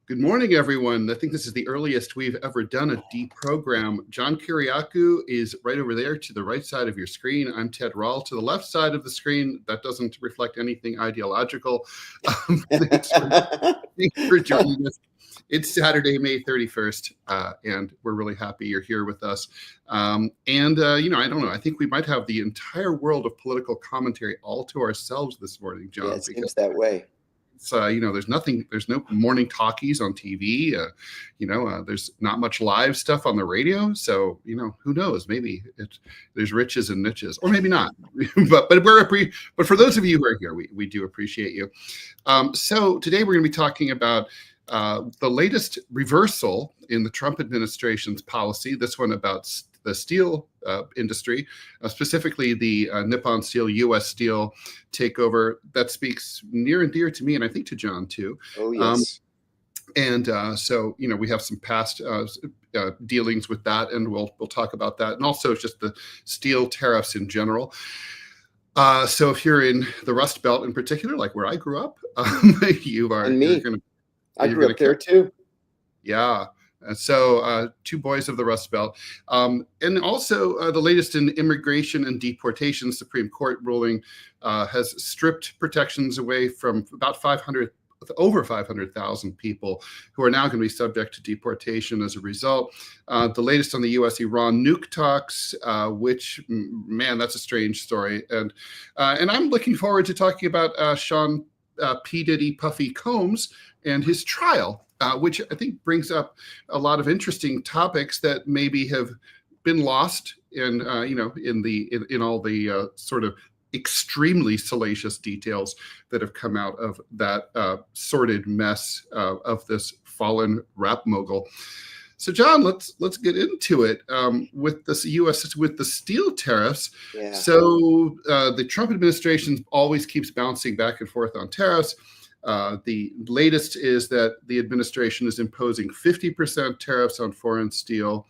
Good morning, everyone. I think this is the earliest we've ever done a DeProgram. John Kiriakou is right over there to the right side of your screen. I'm Ted Rall to the left side of the screen. That doesn't reflect anything ideological. Thanks for joining us. It's Saturday, May 31st, and we're really happy you're here with us. I don't know, I think we might have the entire world of political commentary all to ourselves this morning, John. Yeah, it seems that way. It's, there's no morning talkies on TV. There's not much live stuff on the radio. So, who knows? Maybe there's riches and niches, or maybe not. but for those of you who are here, we do appreciate you. So today we're going to be talking about the latest reversal in the Trump administration's policy. This one about the steel industry, specifically the Nippon Steel-US Steel takeover. That speaks near and dear to me, and I think to John too. Oh, yes. So we have some past dealings with that, and we'll talk about that, and also just the steel tariffs in general. So if you're in the Rust Belt in particular, like where I grew up, you are. And me. I grew up there too. Yeah. So two boys of the Rust Belt. And also the latest in immigration and deportation. Supreme Court ruling has stripped protections away from over 500,000 people who are now going to be subject to deportation as a result. The latest on the U.S.-Iran nuke talks, which, man, that's a strange story. And I'm looking forward to talking about Sean P. Diddy Puffy Combs and his trial, which I think brings up a lot of interesting topics that maybe have been lost in all the sort of extremely salacious details that have come out of that sordid mess of this fallen rap mogul. So, John, let's get into it with the steel tariffs. Yeah. So the Trump administration always keeps bouncing back and forth on tariffs. The latest is that the administration is imposing 50% tariffs on foreign steel.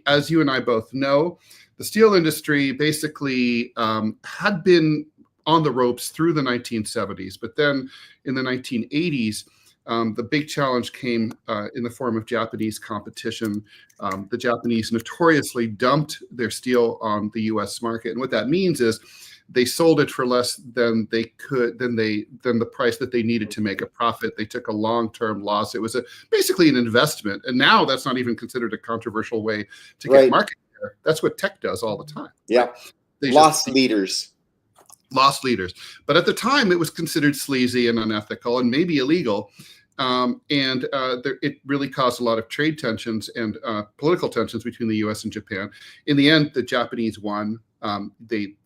As you and I both know, the steel industry basically had been on the ropes through the 1970s, but then in the 1980s, the big challenge came in the form of Japanese competition. The Japanese notoriously dumped their steel on the U.S. market, and what that means is they sold it for less than the price that they needed to make a profit. They took a long-term loss. It was basically an investment, and now that's not even considered a controversial way to get market share. That's what tech does all the time. Yeah, lost leaders. But at the time, it was considered sleazy and unethical and maybe illegal. It really caused a lot of trade tensions and political tensions between the U.S. and Japan. In the end, the Japanese won. The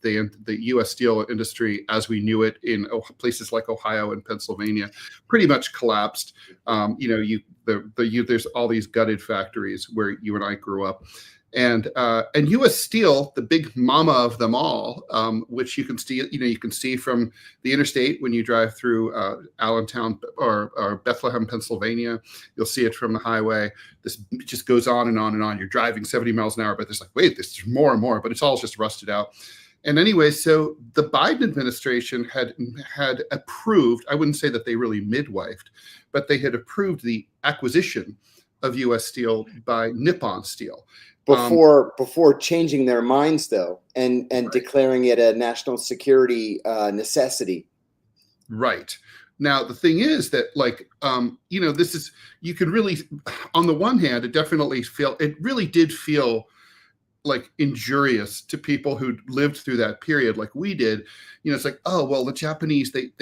U.S. steel industry, as we knew it in places like Ohio and Pennsylvania, pretty much collapsed. There's all these gutted factories where you and I grew up. And U.S. Steel, the big mama of them all, which you can see from the interstate when you drive through Allentown or Bethlehem, Pennsylvania. You'll see it from the highway. This just goes on and on and on. You're driving 70 miles an hour, but there's there's more and more, but it's all just rusted out. And anyway, so the Biden administration had approved, I wouldn't say that they really midwifed, but they had approved the acquisition of U.S. Steel by Nippon Steel. Before changing their minds, though, and declaring it a national security necessity. Right. Now, the thing is that, this is, you could really, on the one hand, it really did feel like injurious to people who lived through that period like we did. It's like, oh, well, the Japanese, they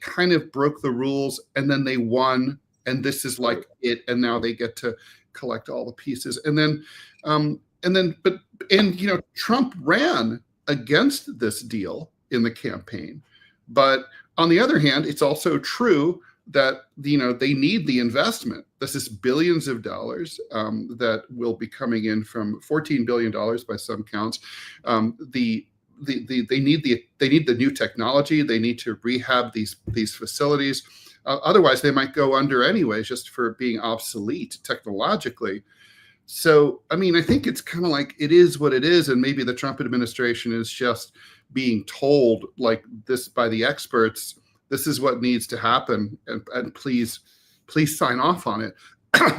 kind of broke the rules and then they won. And this is like it, and now they get to collect all the pieces. Trump ran against this deal in the campaign. But on the other hand, it's also true that, they need the investment. This is billions of dollars that will be coming in from $14 billion by some counts. They need the new technology. They need to rehab these facilities. Otherwise, they might go under anyways, just for being obsolete technologically. So, I think it's kind of like it is what it is. And maybe the Trump administration is just being told like this by the experts, this is what needs to happen. And please please sign off on it.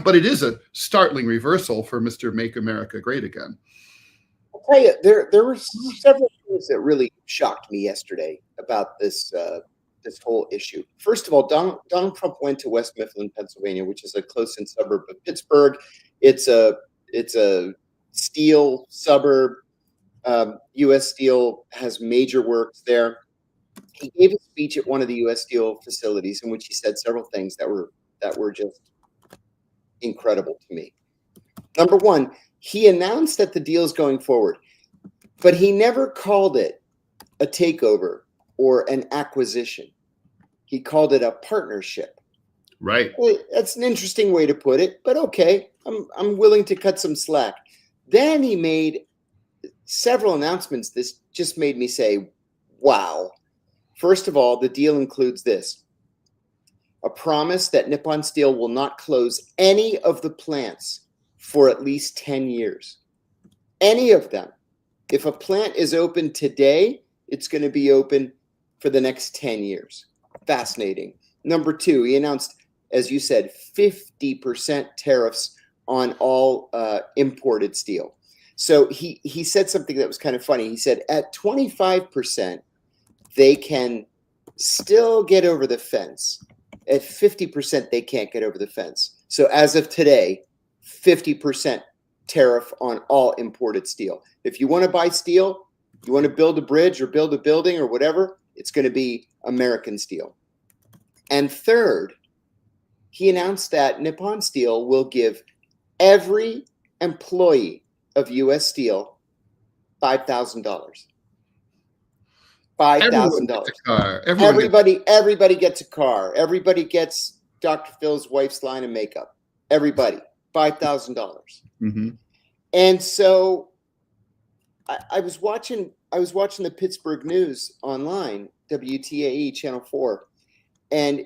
But it is a startling reversal for Mr. Make America Great Again. I'll tell you, there were several things that really shocked me yesterday about this whole issue. First of all, Donald Trump went to West Mifflin, Pennsylvania, which is a close-in suburb of Pittsburgh. It's a steel suburb. U.S. Steel has major works there. He gave a speech at one of the U.S. Steel facilities in which he said several things that were just incredible to me. Number one, he announced that the deal is going forward, but he never called it a takeover or an acquisition. He called it a partnership. Right. Well, that's an interesting way to put it, but okay, I'm willing to cut some slack. Then he made several announcements. This just made me say, wow. First of all, the deal includes this: a promise that Nippon Steel will not close any of the plants for at least 10 years. Any of them. If a plant is open today, it's going to be open for the next 10 years. Fascinating. Number two, he announced, as you said, 50% tariffs on all imported steel. So he said something that was kind of funny. He said at 25%, they can still get over the fence. At 50%, they can't get over the fence. So as of today, 50% tariff on all imported steel. If you want to buy steel, you want to build a bridge or build a building or whatever, it's going to be American steel. And third, he announced that Nippon Steel will give every employee of U.S. Steel $5,000. $5,000. Everybody gets a car. Everybody gets Dr. Phil's wife's line of makeup. Everybody, $5,000. Mm-hmm. And so I was watching the Pittsburgh News online, WTAE Channel 4, and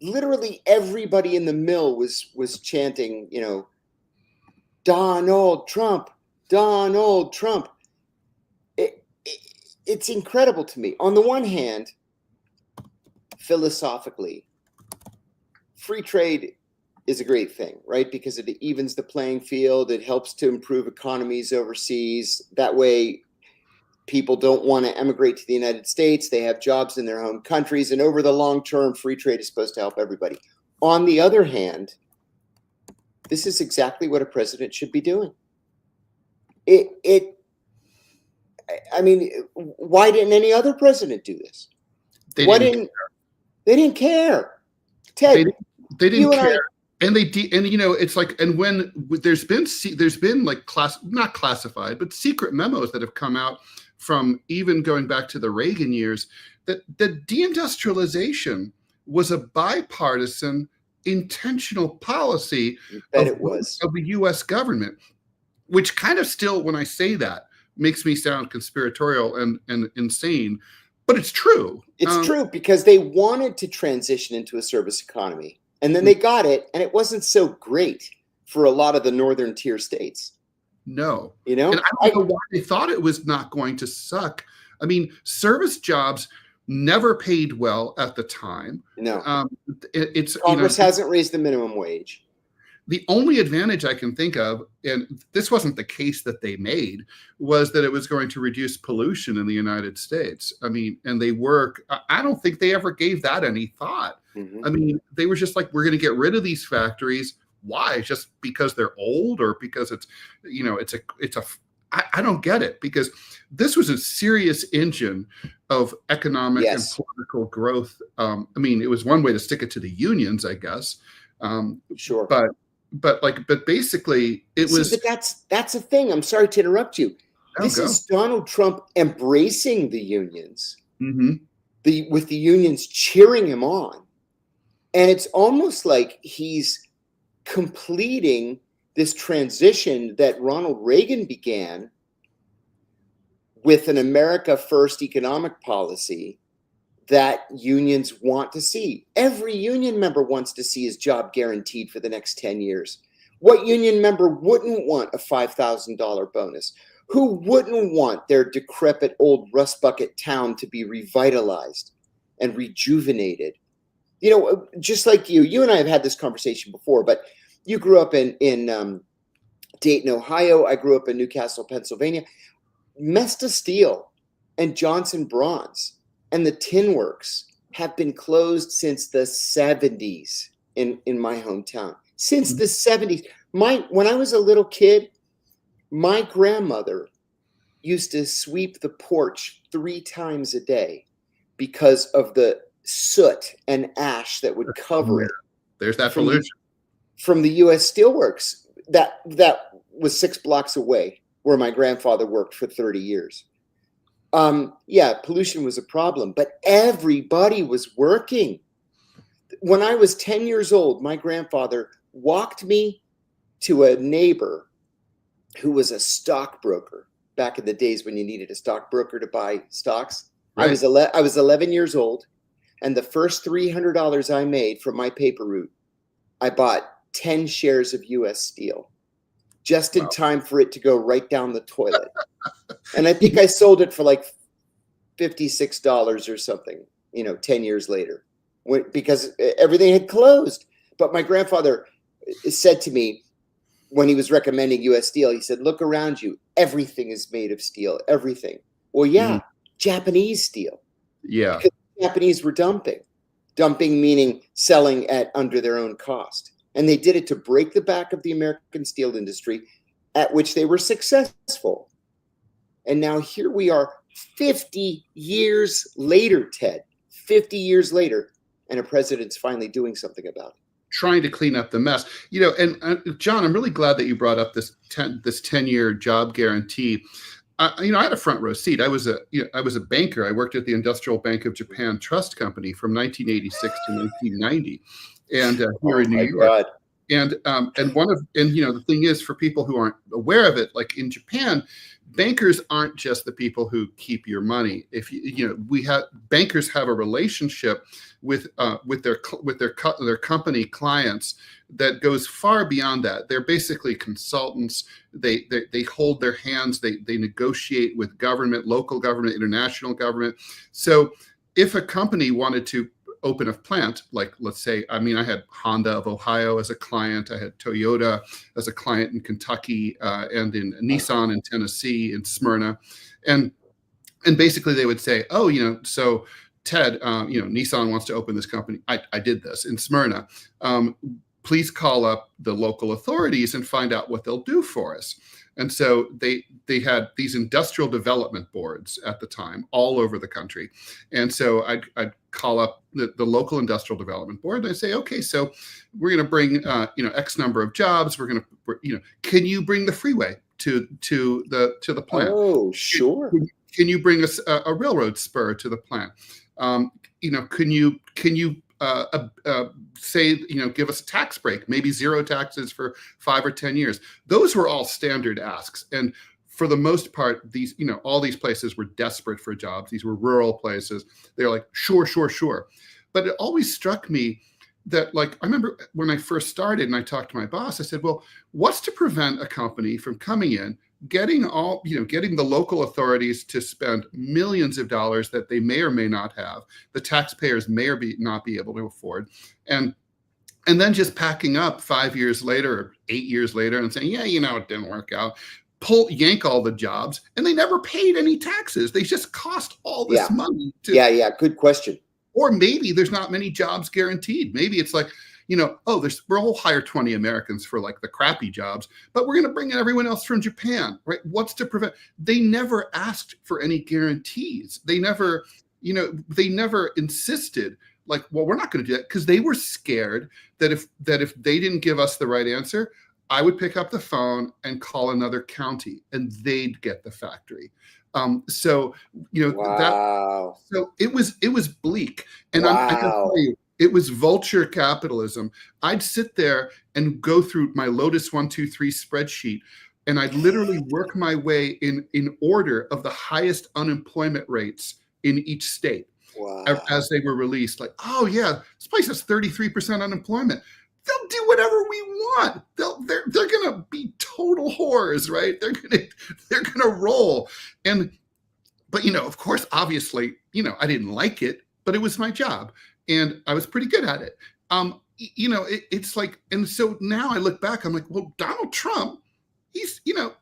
literally everybody in the mill was chanting, you know, Donald Trump, Donald Trump. It's incredible to me. On the one hand, philosophically, free trade is a great thing, right? Because it evens the playing field. It helps to improve economies overseas. That way, people don't want to emigrate to the United States. They have jobs in their home countries. And over the long term, free trade is supposed to help everybody. On the other hand, this is exactly what a president should be doing. I mean, why didn't any other president do this? They didn't care. Ted, they didn't care. And you know, it's like, and when there's been like not classified, but secret memos that have come out from even going back to the Reagan years, that deindustrialization was a bipartisan, intentional policy of the U.S. government, which kind of still, when I say that, makes me sound conspiratorial and insane, but it's true. It's true because they wanted to transition into a service economy, and then they got it, and it wasn't so great for a lot of the northern tier states. No, you know, and I don't know why they thought it was not going to suck. I mean, service jobs never paid well at the time. No, Congress hasn't raised the minimum wage. The only advantage I can think of, and this wasn't the case that they made, was that it was going to reduce pollution in the United States. I mean, and I don't think they ever gave that any thought. Mm-hmm. I mean, they were just like, we're going to get rid of these factories. Why? Just because they're old, or because I don't get it, because this was a serious engine of economic and political growth. I mean, it was one way to stick it to the unions, I guess. Sure. But basically it was. But that's a thing. I'm sorry to interrupt you. This is Donald Trump embracing the unions, mm-hmm. with the unions cheering him on, and it's almost like he's completing this transition that Ronald Reagan began with an America First economic policy that unions want to see. Every union member wants to see his job guaranteed for the next 10 years. What union member wouldn't want a $5,000 bonus? Who wouldn't want their decrepit old rust bucket town to be revitalized and rejuvenated Just like you and I have had this conversation before, but you grew up in Dayton, Ohio. I grew up in Newcastle, Pennsylvania. Mesta Steel and Johnson Bronze and the Tin Works have been closed since the 70s in my hometown. Since the 70s. When I was a little kid, my grandmother used to sweep the porch 3 times a day because of the soot and ash that would cover it. There's that pollution. From the U.S. Steelworks that was 6 blocks away where my grandfather worked for 30 years. Pollution was a problem, but everybody was working. When I was 10 years old, my grandfather walked me to a neighbor who was a stockbroker back in the days when you needed a stockbroker to buy stocks. Right. I was 11 years old, and the first $300 I made from my paper route, I bought 10 shares of U.S. Steel, just in time for it to go right down the toilet. And I think I sold it for like $56 or something, 10 years later, because everything had closed. But my grandfather said to me when he was recommending U.S. Steel, he said, look around you. Everything is made of steel, everything. Well, Japanese steel. Yeah. Because the Japanese were dumping meaning selling at under their own cost. And they did it to break the back of the American steel industry, at which they were successful. And now here we are 50 years later, Ted, 50 years later, and a president's finally doing something about it. Trying to clean up the mess, and John, I'm really glad that you brought up this 10-year job guarantee. I had a front row seat. I was a banker. I worked at the Industrial Bank of Japan Trust Company from 1986 to 1990, and here in New York. God. And the thing is, for people who aren't aware of it, like in Japan, bankers aren't just the people who keep your money. If bankers have a relationship with their company clients that goes far beyond that. They're basically consultants. They hold their hands. They negotiate with government, local government, international government. So if a company wanted to open a plant, like let's say, I had Honda of Ohio as a client, I had Toyota as a client in Kentucky, and in Nissan in Tennessee, in Smyrna, and basically they would say, so Ted, Nissan wants to open this company. I did this in Smyrna. Please call up the local authorities and find out what they'll do for us. And so they had these industrial development boards at the time all over the country. And so I'd call up the local industrial development board and I say, okay, so we're going to bring X number of jobs. We're going to can you bring the freeway to the plant? Oh, sure. Can you bring us a railroad spur to the plant? Can you say, give us a tax break, maybe zero taxes for 5 or 10 years. Those were all standard asks. And for the most part, these, all these places were desperate for jobs. These were rural places. They're like, sure. But it always struck me that, like, I remember when I first started and I talked to my boss, I said, well, what's to prevent a company from coming in, getting the local authorities to spend millions of dollars that they may or may not have, the taxpayers may or not be able to afford, and then just packing up 5 years later or 8 years later and saying, it didn't work out, yank all the jobs, and they never paid any taxes. They just cost all this money. Good question. Or maybe there's not many jobs guaranteed. Maybe it's like, we'll hire 20 Americans for like the crappy jobs, but we're going to bring in everyone else from Japan, right? What's to prevent? They never asked for any guarantees. They never insisted like, well, we're not going to do that, because they were scared that if they didn't give us the right answer, I would pick up the phone and call another county and they'd get the factory. So it was bleak. And I can tell you, it was vulture capitalism. I'd sit there and go through my Lotus 1, 2, 3 spreadsheet, and I'd literally work my way in order of the highest unemployment rates in each state. Wow. As they were released. Like, oh yeah, this place has 33% unemployment. They'll do whatever we want. They're gonna be total whores, right? They're gonna roll. But of course, obviously, I didn't like it, but it was my job. and I was pretty good at it. It's like, and so now I look back, I'm like, well, Donald Trump,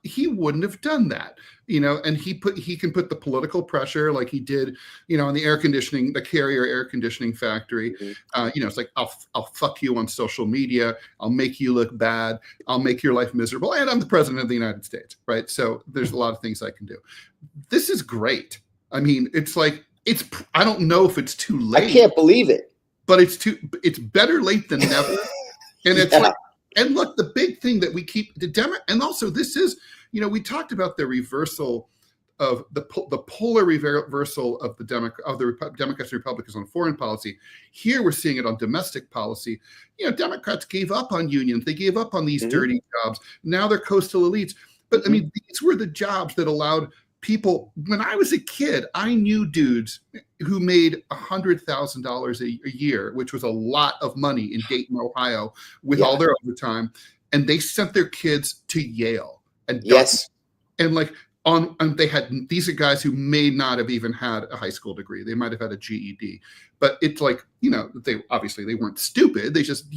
he wouldn't have done that, and he can put the political pressure like he did, on the Carrier air conditioning factory. It's like, I'll fuck you on social media. I'll make you look bad. I'll make your life miserable. And I'm the president of the United States. Right. So there's a lot of things I can do. This is great. I mean, it's like, I don't know if it's too late. I can't believe it. But it's better late than never. And it's like, and look, the big thing that we keep and also this is, we talked about the reversal of the polar reversal of the Democrats and Republicans on foreign policy. Here we're seeing it on domestic policy. Democrats gave up on unions. They gave up on these dirty jobs. Now they're coastal elites. But I mean, these were the jobs that allowed people. When I was a kid, I knew dudes who made $100,000 a year, which was a lot of money in Dayton, Ohio, with all their overtime, and they sent their kids to Yale. And these are guys who may not have even had a high school degree. They might have had a GED, but it's like, they weren't stupid. They just,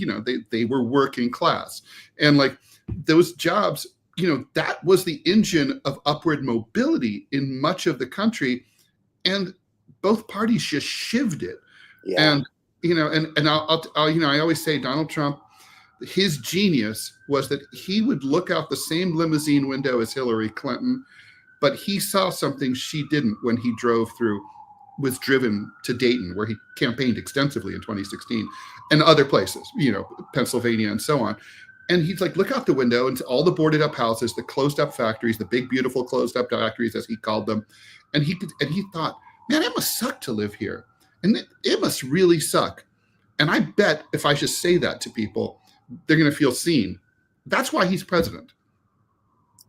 they were working class, and like those jobs, that was the engine of upward mobility in much of the country, and both parties just shivved it. And I always say Donald Trump, his genius was that he would look out the same limousine window as Hillary Clinton, but he saw something she didn't when he was driven to Dayton, where he campaigned extensively in 2016, and other places, Pennsylvania and so on. And he's like, look out the window and all the boarded up houses, the closed up factories, the big, beautiful closed up factories, as he called them. And he thought, man, it must suck to live here. And it must really suck. And I bet if I just say that to people, they're going to feel seen. That's why he's president.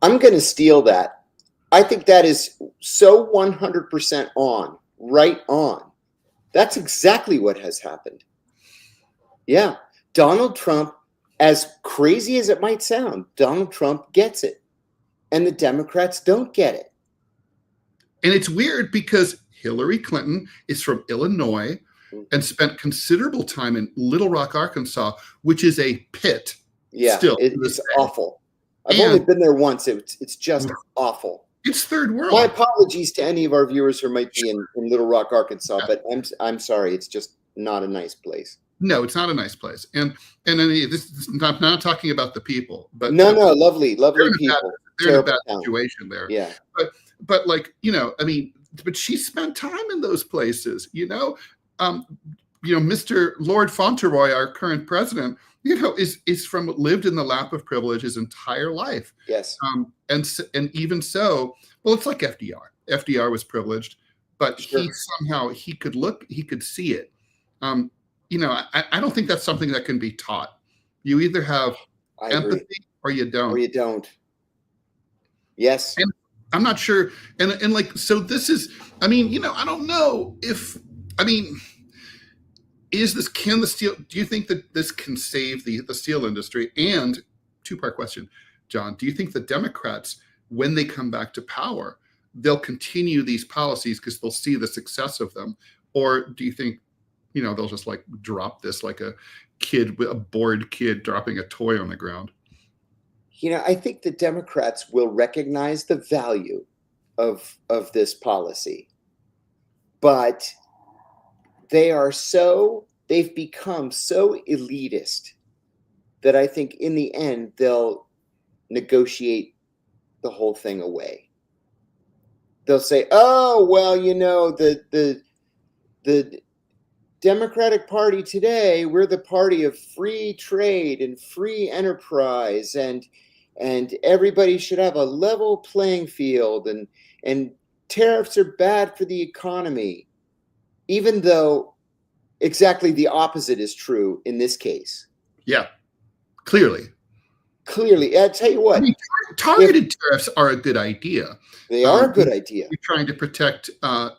I'm going to steal that. I think that is so 100% right on. That's exactly what has happened. Yeah. Donald Trump, as crazy as it might sound, Donald Trump gets it, and the Democrats don't get it. And it's weird because Hillary Clinton is from Illinois and spent considerable time in Little Rock, Arkansas, which is a pit. Yeah, it's awful. I've only been there once. It's just awful. It's third world. My apologies to any of our viewers who might be in Little Rock, Arkansas, but I'm sorry. It's just not a nice place. No, it's not a nice place. And I'm not talking about the people, but no, lovely people. They're in a bad situation there. Yeah. But like, but she spent time in those places, Mr. Lord Fauntleroy, our current president, lived in the lap of privilege his entire life. Yes. And even so, well, it's like FDR. FDR was privileged, but he could see it. I don't think that's something that can be taught. You either have empathy or you don't. Or you don't. Yes. And I'm not sure. And like, so this is, I don't know if, do you think that this can save the steel industry? And two-part question, John, do you think the Democrats, when they come back to power, they'll continue these policies because they'll see the success of them? Or do you think, they'll just like drop this like a bored kid dropping a toy on the ground? I think the Democrats will recognize the value of this policy, but they've become so elitist that I think in the end they'll negotiate the whole thing away. They'll say, oh, well, the Democratic Party today, we're the party of free trade and free enterprise, and everybody should have a level playing field, and tariffs are bad for the economy, even though exactly the opposite is true in this case. Yeah, clearly. I'll tell you what. Targeted tariffs are a good idea. They are a good idea. You're trying to protect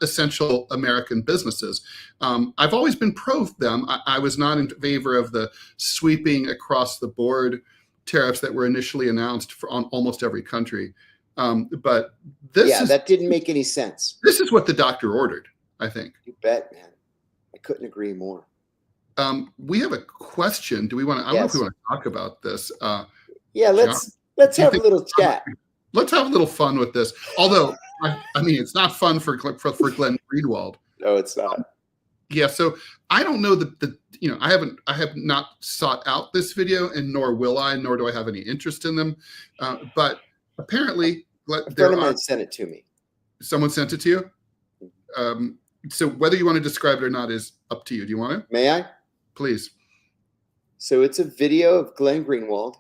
essential American businesses. I've always been pro them. I was not in favor of the sweeping across the board tariffs that were initially announced on almost every country. But that didn't make any sense. This is what the doctor ordered, I think. You bet, man. I couldn't agree more. We have a question. Do we want to? I don't know if we want to talk about this. Yeah, let's have a little chat. Let's have a little fun with this. Although, I mean, it's not fun for Glenn Greenwald. No, it's not. Yeah, so I don't know I have not sought out this video, and nor will I, nor do I have any interest in them. But apparently, a friend of mine sent it to me. Someone sent it to you. So whether you want to describe it or not is up to you. Do you want to? May I? Please. So it's a video of Glenn Greenwald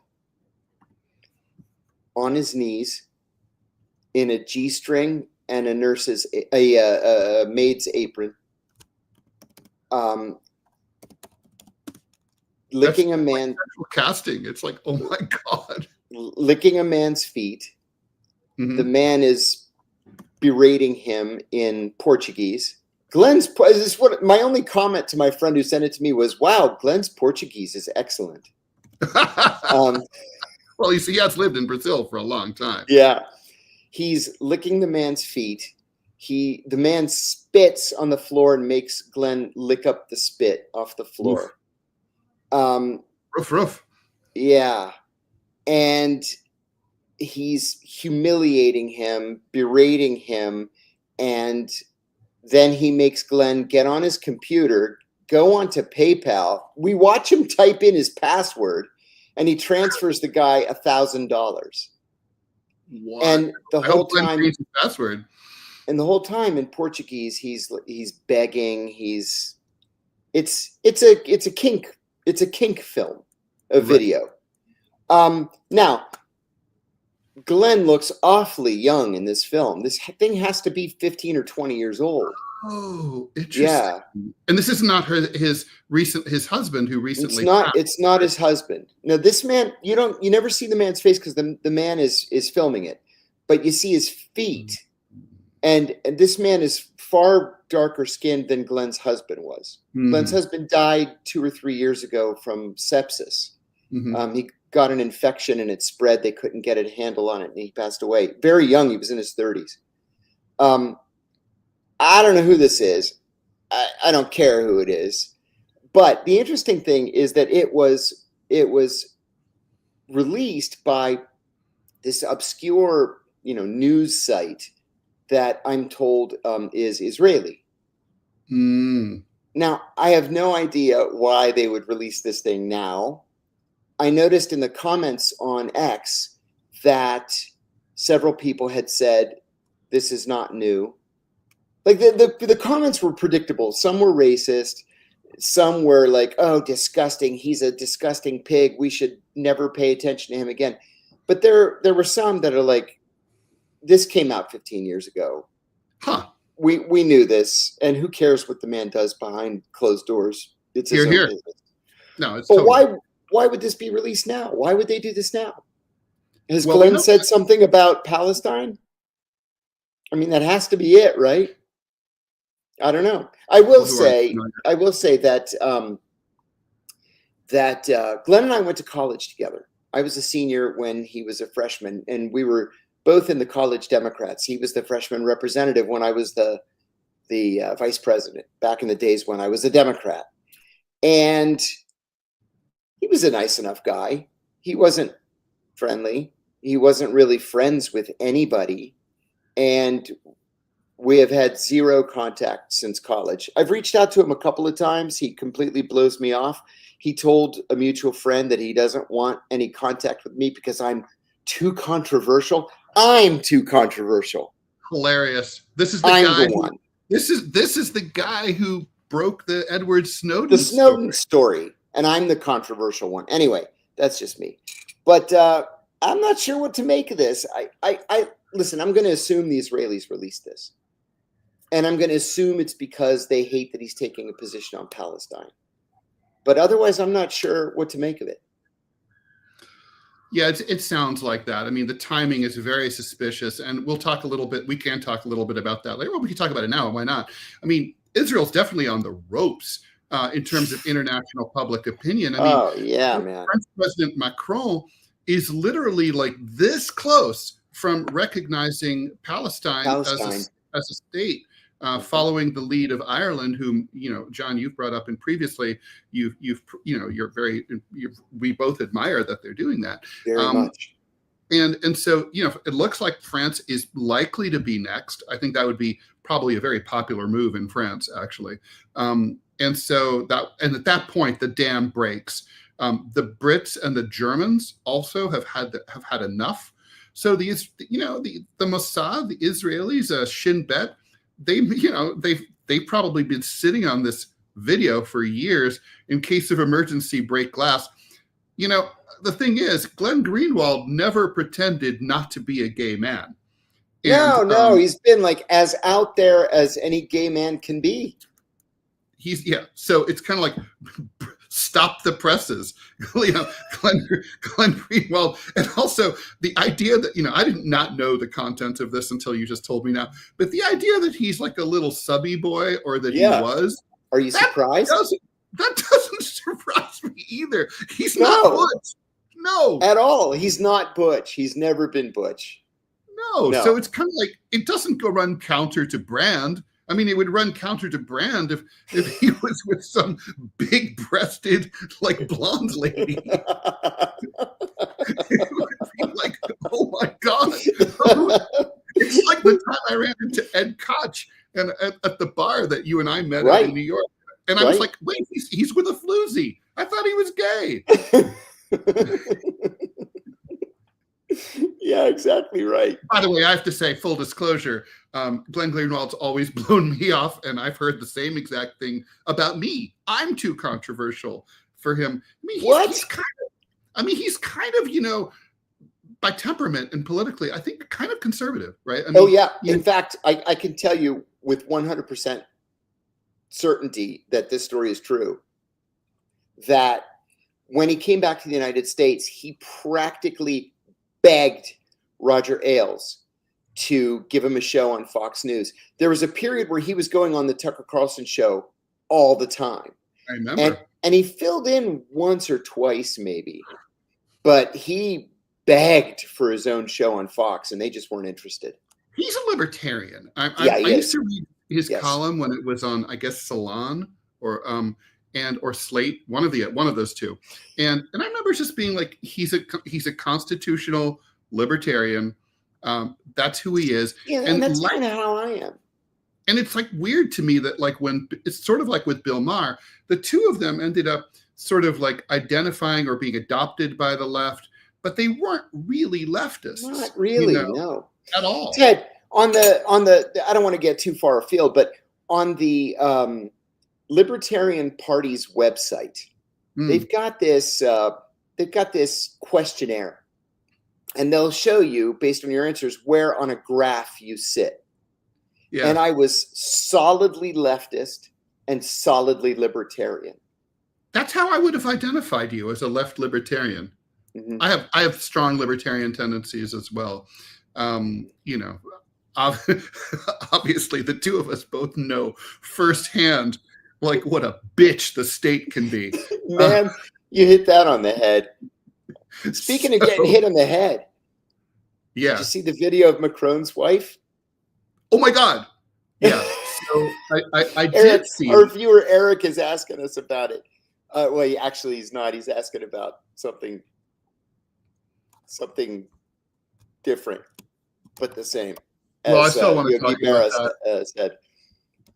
on his knees in a G-string and a maid's apron, licking a man. Casting. It's like, oh my God. Licking a man's feet. Mm-hmm. The man is berating him in Portuguese. My only comment to my friend who sent it to me was, wow, Glenn's Portuguese is excellent. Well, he has lived in Brazil for a long time. Yeah. He's licking the man's feet. The man spits on the floor and makes Glenn lick up the spit off the floor. Roof. Yeah. And he's humiliating him, berating him, and then he makes Glenn get on his computer, go onto PayPal. We watch him type in his password, and he transfers the guy $1,000. And the whole time, password. And the whole time in Portuguese, he's begging. It's a kink film, a video. Now, Glenn looks awfully young in this film. This thing has to be 15 or 20 years old. Oh, interesting. Yeah. And this is not his husband who recently. It's not his husband. Now, this man, you never see the man's face because the man is filming it, but you see his feet. And this man is far darker skinned than Glenn's husband was. Glenn's husband died 2 or 3 years ago from sepsis. He got an infection and it spread. They couldn't get a handle on it, and he passed away very young. He was in his 30s. I don't know who this is. I don't care who it is. But the interesting thing is that it was released by this obscure, news site that I'm told is Israeli. Now, I have no idea why they would release this thing now. I noticed in the comments on X that several people had said, this is not new. Like the comments were predictable. Some were racist. Some were like, oh, disgusting. He's a disgusting pig. We should never pay attention to him again. But there were some that are like, this came out 15 years ago. Huh. We knew this, and who cares what the man does behind closed doors? It's his own business. No, it's but totally. Why would this be released now? Why would they do this now? Has Glenn said something about Palestine? I mean, that has to be it, right? I don't know. I will say that Glenn and I went to college together. I was a senior when he was a freshman, and we were both in the college Democrats. He was the freshman representative when I was the vice president back in the days when I was a Democrat. And he was a nice enough guy. He wasn't friendly. He wasn't really friends with anybody. And we have had zero contact since college. I've reached out to him a couple of times. He completely blows me off. He told a mutual friend that he doesn't want any contact with me because I'm too controversial. I'm too controversial. Hilarious. This is the guy. This is the guy who broke the Edward Snowden story. And I'm the controversial one. Anyway, that's just me. But I'm not sure what to make of this. I listen, I'm going to assume the Israelis released this. And I'm going to assume it's because they hate that he's taking a position on Palestine. But otherwise, I'm not sure what to make of it. Yeah, it sounds like that. I mean, the timing is very suspicious. And we can talk a little bit about that later. Well, we can talk about it now. Why not? I mean, Israel's definitely on the ropes in terms of international public opinion. I mean, man. French President Macron is literally like this close from recognizing Palestine. As a state. following the lead of Ireland, whom, John, you've brought up, and previously we both admire that they're doing that very much. And so, it looks like France is likely to be next. I think that would be probably a very popular move in France, actually. And at that point, the dam breaks. The Brits and the Germans also have had enough. So the Mossad, the Israelis, Shin Bet, they've probably been sitting on this video for years in case of emergency, break glass. The thing is, Glenn Greenwald never pretended not to be a gay man. No, he's been like as out there as any gay man can be. So it's kind of like stop the presses, Glenn Greenwald. And also the idea that, I did not know the content of this until you just told me now, but the idea that he's like a little subby boy, or that he was. Are you surprised? That doesn't surprise me either. He's not Butch. No. At all. He's not Butch. He's never been Butch. No. So it's kind of like, it doesn't go run counter to Brand. I mean, it would run counter to Brand if he was with some big-breasted, like, blonde lady. It would be like, oh my God. It's like the time I ran into Ed Koch at the bar that you and I met at in New York. And I was like, wait, he's with a floozy. I thought he was gay. Yeah, exactly right. By the way, I have to say, full disclosure, Glenn Greenwald's always blown me off, and I've heard the same exact thing about me. I'm too controversial for him. He's kind of, by temperament and politically, I think kind of conservative, right? In fact, I can tell you with 100% certainty that this story is true, that when he came back to the United States, he practically begged Roger Ailes to give him a show on Fox News. There was a period where he was going on the Tucker Carlson show all the time. I remember. And he filled in once or twice maybe, but he begged for his own show on Fox, and they just weren't interested. He's a libertarian. I used to read his column when it was on, I guess, Salon or Slate, one of those two. And I remember just being like, he's a constitutional libertarian. That's who he is. Yeah, and that's kind of how I am. And it's like weird to me that like when it's sort of like with Bill Maher, the two of them ended up sort of like identifying or being adopted by the left, but they weren't really leftists. Not really, no. At all. Ted, on the I don't want to get too far afield, but on the Libertarian Party's website, they've got this questionnaire, and they'll show you based on your answers where on a graph you sit. Yeah. And I was solidly leftist and solidly libertarian. That's how I would have identified you, as a left libertarian. Mm-hmm. I have strong libertarian tendencies as well. Obviously the two of us both know firsthand like what a bitch the state can be. Man, you hit that on the head. Speaking of getting hit on the head. Yeah. Did you see the video of Macron's wife? Oh my God. Yeah. So I did see. Our viewer Eric is asking us about it. Well, he's not. He's asking about something different, but the same. Well, I still want to talk about that. Said.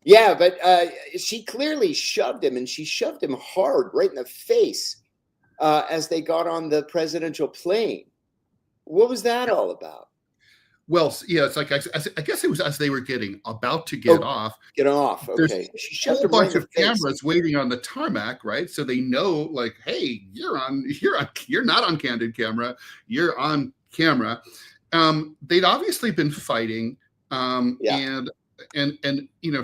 Yeah, but she clearly shoved him, and she shoved him hard right in the face as they got on the presidential plane. What was that all about? Well, yeah, it's like I guess it was as they were about to get off. Get off. Okay. She shoved a bunch of cameras waiting on the tarmac, right? So they know, like, hey, you're not on candid camera. You're on camera. They'd obviously been fighting, and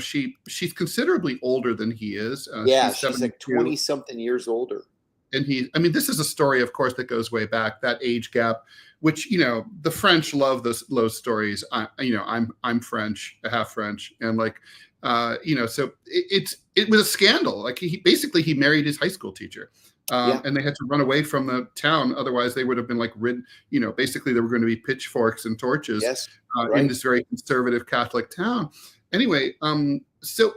she's considerably older than he is. She's like 20-something years older. And this is a story, of course, that goes way back, that age gap, which, the French love those stories. I'm French, half French. And so it was a scandal. Like he married his high school teacher. And they had to run away from the town. Otherwise they would have been basically there were going to be pitchforks and torches in this very conservative Catholic town. Anyway, so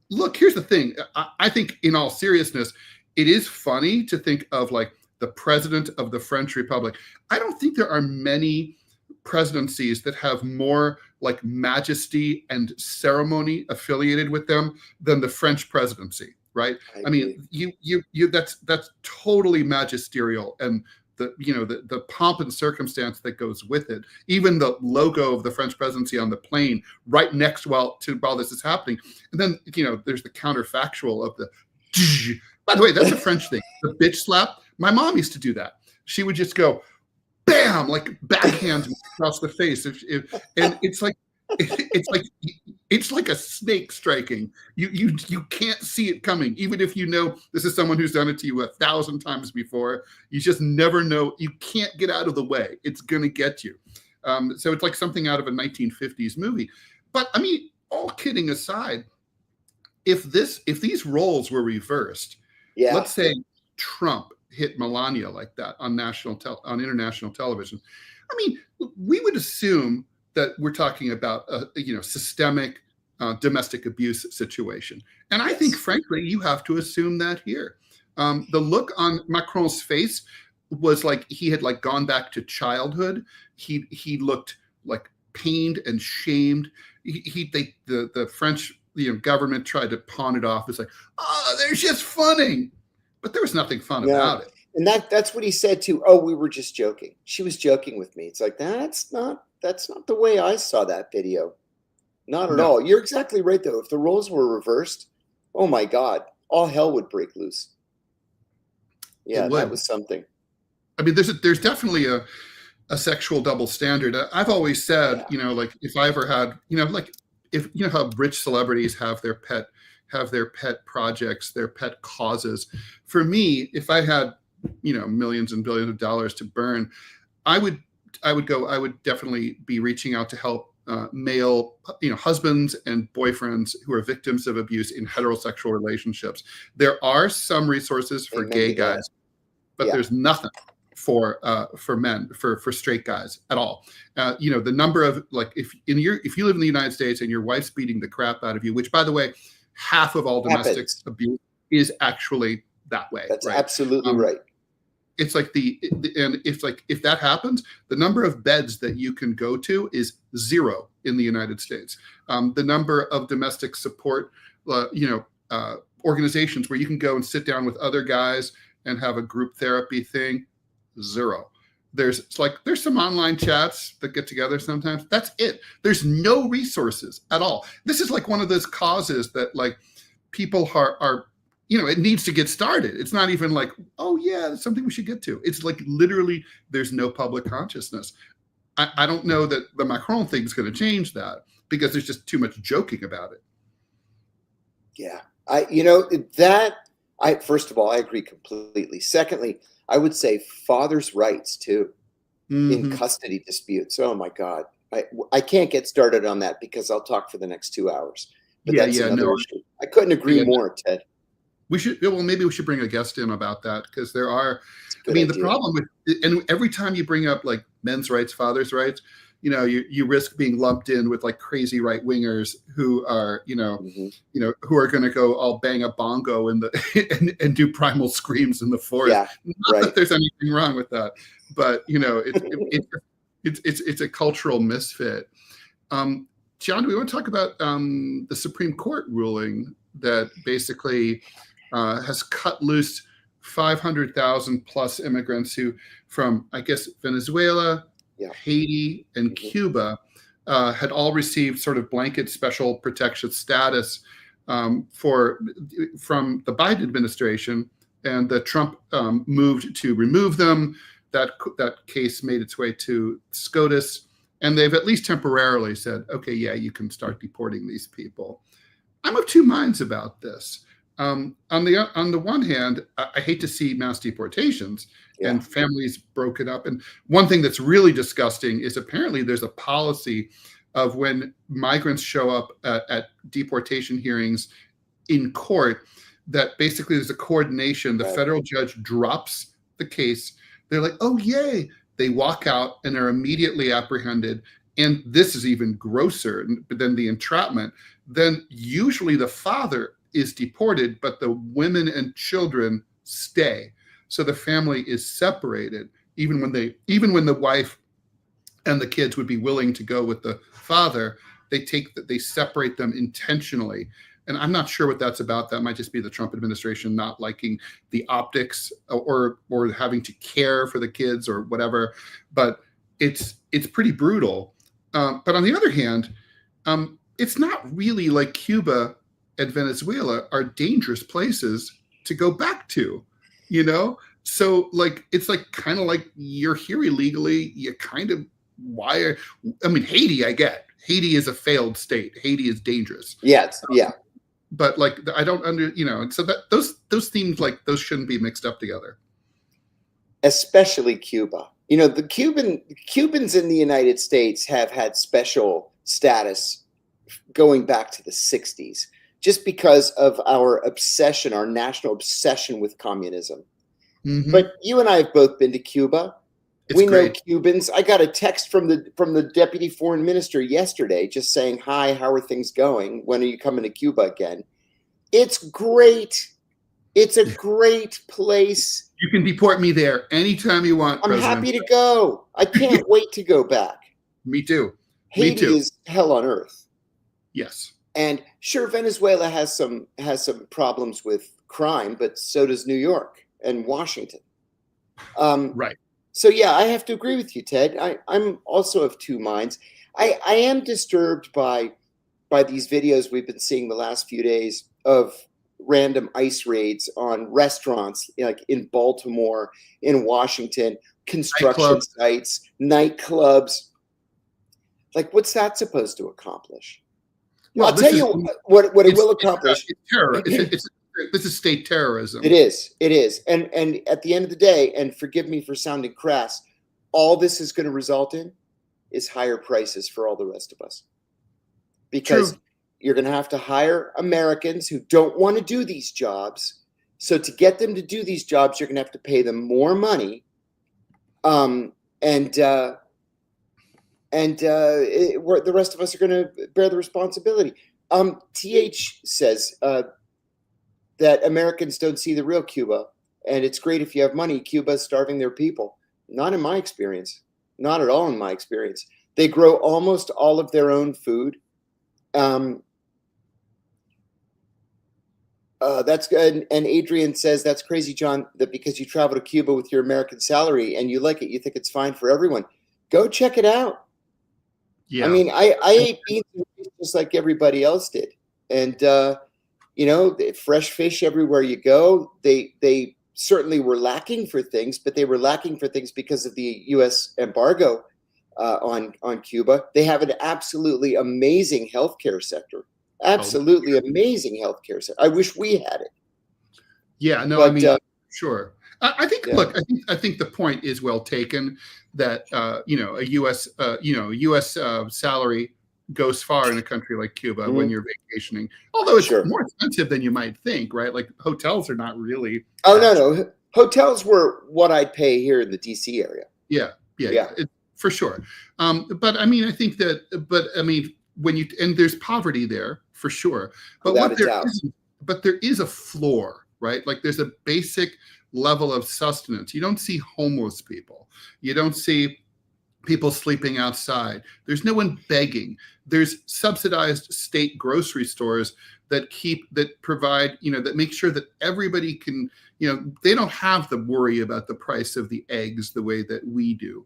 look, here's the thing. I think in all seriousness, it is funny to think of like the president of the French Republic. I don't think there are many presidencies that have more like majesty and ceremony affiliated with them than the French presidency, right? I mean, that's totally magisterial, and the pomp and circumstance that goes with it. Even the logo of the French presidency on the plane right next while this is happening, and then there's the counterfactual of the. By the way, that's a French thing. The bitch slap. My mom used to do that. She would just go, bam, like backhand across the face. And it's like a snake striking. You can't see it coming, even if you know this is someone who's done it to you 1,000 times before. You just never know. You can't get out of the way. It's gonna get you. So it's like something out of a 1950s movie. But I mean, all kidding aside, if these roles were reversed, let's say Trump hit Melania like that on international television. I mean, we would assume that we're talking about a systemic domestic abuse situation, and I think, frankly, you have to assume that here. The look on Macron's face was like he had like gone back to childhood. He looked like pained and shamed. The French government tried to pawn it off as like, oh, they're just funning. But there was nothing fun about it. And that's what he said too. Oh, we were just joking. She was joking with me. It's like, that's not the way I saw that video. Not at all. You're exactly right though. If the roles were reversed, oh my God, all hell would break loose. Yeah, that was something. I mean, there's definitely a sexual double standard. I've always said, like if I ever had, like if how rich celebrities have their pet projects, their pet causes. For me, if I had, millions and billions of dollars to burn, I would definitely be reaching out to help male, husbands and boyfriends who are victims of abuse in heterosexual relationships. There are some resources for gay guys, but there's nothing for men, for straight guys at all. The number of like, if you live in the United States and your wife's beating the crap out of you, which by the way, half of all domestic abuse is actually that way. That's right? Absolutely right. It's like and it's like if that happens, the number of beds that you can go to is 0 in the United States. The number of domestic support, organizations where you can go and sit down with other guys and have a group therapy thing, 0. There's some online chats that get together sometimes. That's it. There's no resources at all. This is like one of those causes that like people are it needs to get started. It's not even like, oh yeah, it's something we should get to. It's like literally there's no public consciousness. I don't know that the Macron thing is going to change that because there's just too much joking about it. Yeah. First of all, I agree completely. Secondly, I would say fathers' rights too, in custody disputes. Oh my God. I can't get started on that because I'll talk for the next 2 hours. But that's another issue. I couldn't agree more, Ted. Maybe we should bring a guest in about that because there are, the problem with, and every time you bring up like men's rights, fathers' rights, you risk being lumped in with like crazy right wingers who are, who are going to go all bang a bongo in the and do primal screams in the forest. Yeah, Not that there's anything wrong with that, but it's a cultural misfit. John, do we want to talk about the Supreme Court ruling that basically has cut loose 500,000 plus immigrants who from, I guess, Venezuela, Haiti, and Cuba had all received sort of blanket special protection status from the Biden administration, and the Trump moved to remove them. That case made its way to SCOTUS, and they've at least temporarily said, okay, yeah, you can start deporting these people. I'm of two minds about this. On the one hand, I hate to see mass deportations and families broken up. And one thing that's really disgusting is apparently there's a policy of when migrants show up at deportation hearings in court, that basically there's a coordination. The federal judge drops the case. They're like, oh, yay. They walk out and are immediately apprehended and this is even grosser than the entrapment, then usually the father is deported, but the women and children stay. So the family is separated, even when the wife and the kids would be willing to go with the father, they separate them intentionally. And I'm not sure what that's about. That might just be the Trump administration not liking the optics or having to care for the kids or whatever. But it's pretty brutal. But on the other hand, it's not really like Cuba and Venezuela are dangerous places to go back to, you know? So like, it's like kind of like you're here illegally. You kind of Haiti, I get. Haiti is a failed state. Haiti is dangerous. Yeah, yeah. But like, I don't so that those themes, like those shouldn't be mixed up together. Especially Cuba. The Cubans in the United States have had special status going back to the 60s, just because of our national obsession with communism. Mm-hmm. But you and I have both been to Cuba. We know Cubans. I got a text from the deputy foreign minister yesterday just saying, "Hi, how are things going? When are you coming to Cuba again?" It's great. It's a great place. You can deport me there anytime you want, I'm happy to go. I can't wait to go back. Me too. Haiti is hell on earth. Yes. And sure, Venezuela has some problems with crime, but so does New York and Washington. Right. So yeah, I have to agree with you, Ted. I'm also of two minds. I am disturbed by these videos we've been seeing the last few days of random ICE raids on restaurants, like in Baltimore, in Washington, construction sites, nightclubs. Like, what's that supposed to accomplish? Well, I'll tell you what it will accomplish. It's terror. This is state terrorism. It is. And at the end of the day, and forgive me for sounding crass, all this is going to result in is higher prices for all the rest of us. Because you're going to have to hire Americans who don't want to do these jobs. So to get them to do these jobs, you're going to have to pay them more money. The rest of us are going to bear the responsibility. TH says that Americans don't see the real Cuba, and it's great if you have money. Cuba's starving their people. Not in my experience. Not at all in my experience. They grow almost all of their own food. That's good. And Adrian says, that's crazy, John, that because you travel to Cuba with your American salary and you like it, you think it's fine for everyone. Go check it out. Yeah. I mean, I ate beans just like everybody else did. And, fresh fish everywhere you go. They certainly were lacking for things, but they were lacking for things because of the U.S. embargo on Cuba. They have an absolutely amazing healthcare sector. Absolutely amazing healthcare sector. I wish we had it. Yeah, no, but, sure. I think. Yeah. Look, I think the point is well taken. That a U.S. salary goes far in a country like Cuba when you're vacationing. Although it's more expensive than you might think, right? Like hotels are not really. Oh no, hotels were what I'd pay here in the D.C. area. Yeah, for sure. But I mean, I think that. But I mean, and there's poverty there for sure. But there is a floor, right? Like there's a basic level of sustenance. You don't see homeless people. You don't see people sleeping outside. There's no one begging. There's subsidized state grocery stores that provide, that make sure that everybody can, they don't have to worry about the price of the eggs the way that we do.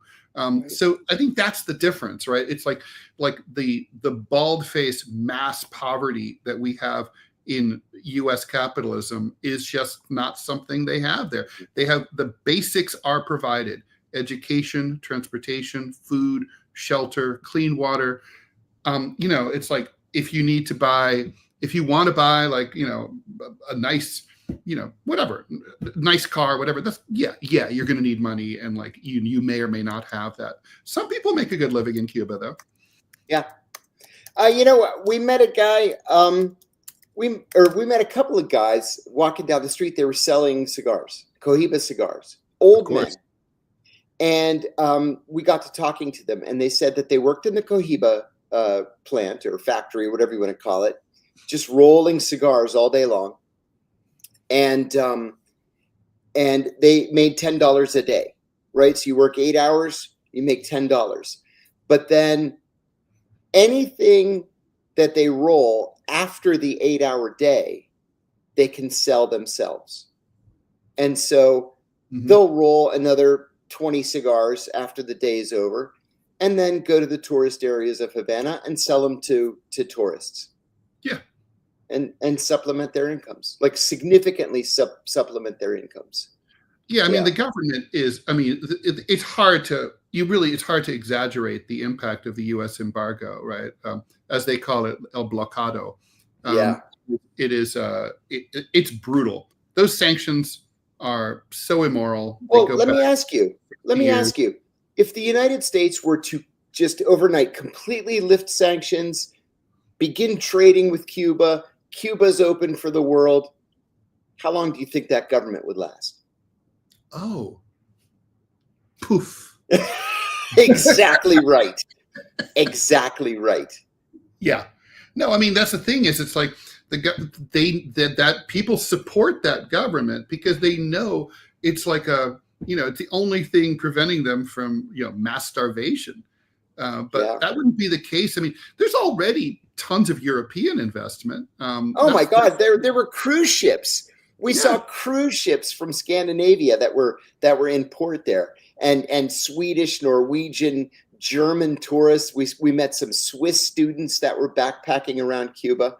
So I think that's the difference, right? It's like the bald-faced mass poverty that we have in U.S. capitalism is just not something they have there. They have the basics are provided: education, transportation, food, shelter, clean water. It's like if you want to buy like, a nice, whatever, nice car, whatever, you're going to need money. And like, you may or may not have that. Some people make a good living in Cuba though. Yeah. We met a guy, we met a couple of guys walking down the street. They were selling cigars, Cohiba cigars, old men. And we got to talking to them, and they said that they worked in the Cohiba plant or factory, whatever you want to call it, just rolling cigars all day long. And they made $10 a day, right? So you work 8 hours, you make $10. But then anything that they roll after the 8-hour day, they can sell themselves. And so they'll roll another 20 cigars after the day is over, and then go to the tourist areas of Havana and sell them to tourists. Yeah. And supplement their incomes, like significantly supplement their incomes. Yeah, I mean, the government is, I mean, it's hard to exaggerate the impact of the U.S. embargo, right? As they call it, el blocado. It is, it's brutal. Those sanctions are so immoral. Well, let me ask you, if the United States were to just overnight completely lift sanctions, begin trading with Cuba, Cuba's open for the world, how long do you think that government would last? Oh, poof. Exactly right. Exactly right. Yeah. No, I mean, that's the thing is, it's like that people support that government because they know it's like it's the only thing preventing them from, mass starvation. But that wouldn't be the case. I mean, there's already tons of European investment. Oh my God, there were cruise ships. We saw cruise ships from Scandinavia that were in port there, and Swedish, Norwegian, German tourists. We met some Swiss students that were backpacking around Cuba.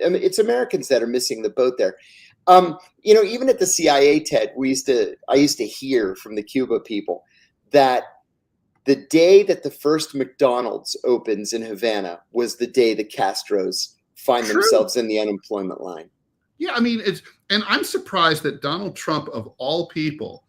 I mean, it's Americans that are missing the boat there. Even at the CIA, Ted, I used to hear from the Cuba people that the day that the first McDonald's opens in Havana was the day the Castros find themselves in the unemployment line. Yeah, I mean, and I'm surprised that Donald Trump, of all people,